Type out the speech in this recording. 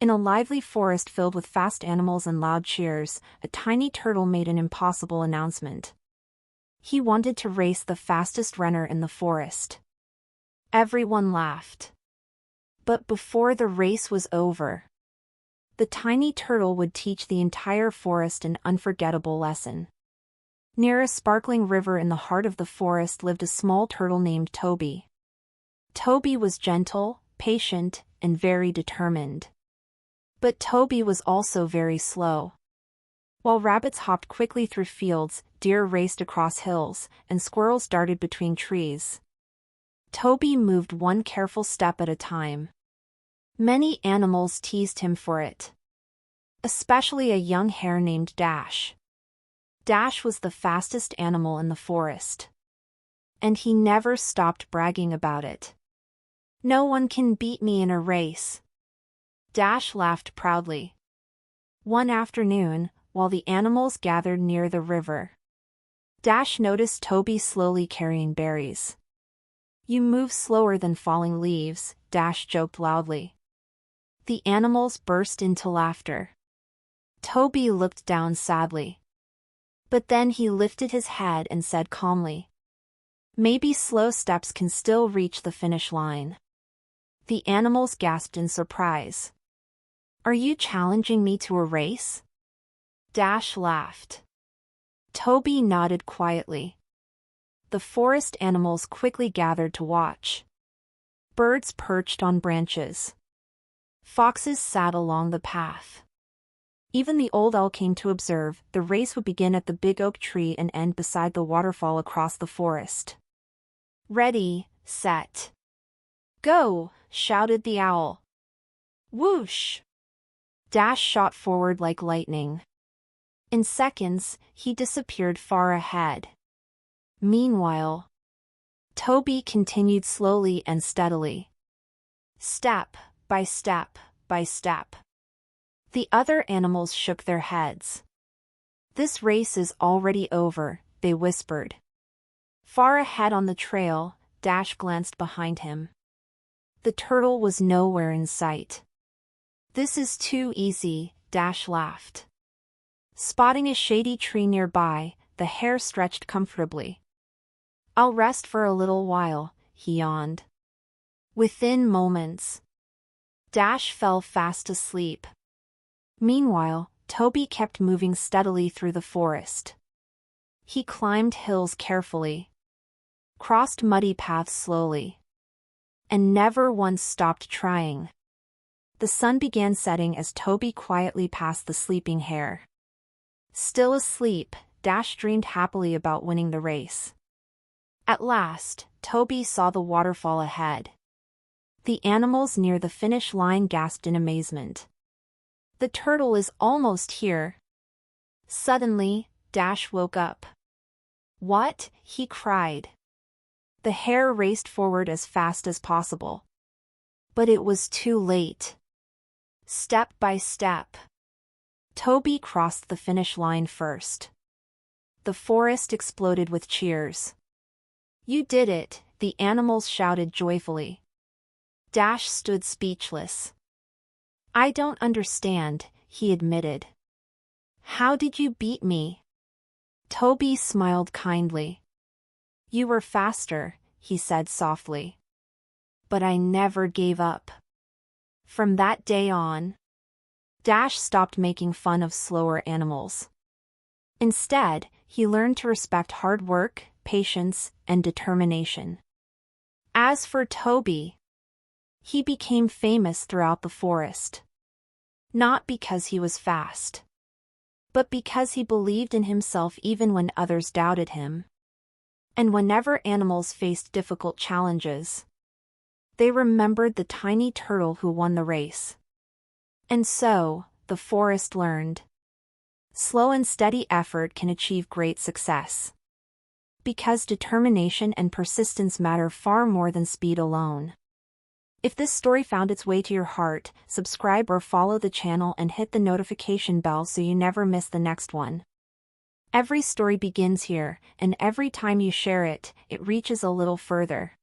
In a lively forest filled with fast animals and loud cheers, a tiny turtle made an impossible announcement. He wanted to race the fastest runner in the forest. Everyone laughed. But before the race was over, the tiny turtle would teach the entire forest an unforgettable lesson. Near a sparkling river in the heart of the forest lived a small turtle named Toby. Toby was gentle, patient, and very determined. But Toby was also very slow. While rabbits hopped quickly through fields, deer raced across hills, and squirrels darted between trees, Toby moved one careful step at a time. Many animals teased him for it, especially a young hare named Dash. Dash was the fastest animal in the forest, and he never stopped bragging about it. "No one can beat me in a race," Dash laughed proudly. One afternoon, while the animals gathered near the river, Dash noticed Toby slowly carrying berries. "You move slower than falling leaves," Dash joked loudly. The animals burst into laughter. Toby looked down sadly. But then he lifted his head and said calmly, "Maybe slow steps can still reach the finish line." The animals gasped in surprise. "Are you challenging me to a race?" Dash laughed. Toby nodded quietly. The forest animals quickly gathered to watch. Birds perched on branches. Foxes sat along the path. Even the old owl came to observe. The race would begin at the big oak tree and end beside the waterfall across the forest. "Ready, set, go!" shouted the owl. Whoosh! Dash shot forward like lightning. In seconds, he disappeared far ahead. Meanwhile, Toby continued slowly and steadily. Step by step by step. The other animals shook their heads. "This race is already over," they whispered. Far ahead on the trail, Dash glanced behind him. The turtle was nowhere in sight. "This is too easy," Dash laughed. Spotting a shady tree nearby, the hare stretched comfortably. "I'll rest for a little while," he yawned. Within moments, Dash fell fast asleep. Meanwhile, Toby kept moving steadily through the forest. He climbed hills carefully, crossed muddy paths slowly, and never once stopped trying. The sun began setting as Toby quietly passed the sleeping hare. Still asleep, Dash dreamed happily about winning the race. At last, Toby saw the waterfall ahead. The animals near the finish line gasped in amazement. "The turtle is almost here." Suddenly, Dash woke up. "What?" he cried. The hare raced forward as fast as possible. But it was too late. Step by step, Toby crossed the finish line first. The forest exploded with cheers. "You did it," the animals shouted joyfully. Dash stood speechless. "I don't understand," he admitted. "How did you beat me?" Toby smiled kindly. "You were faster," he said softly. "But I never gave up." From that day on, Dash stopped making fun of slower animals. Instead, he learned to respect hard work, patience, and determination. As for Toby, he became famous throughout the forest. Not because he was fast, but because he believed in himself even when others doubted him. And whenever animals faced difficult challenges, they remembered the tiny turtle who won the race. And so, the forest learned. Slow and steady effort can achieve great success. Because determination and persistence matter far more than speed alone. If this story found its way to your heart, subscribe or follow the channel and hit the notification bell so you never miss the next one. Every story begins here, and every time you share it, it reaches a little further.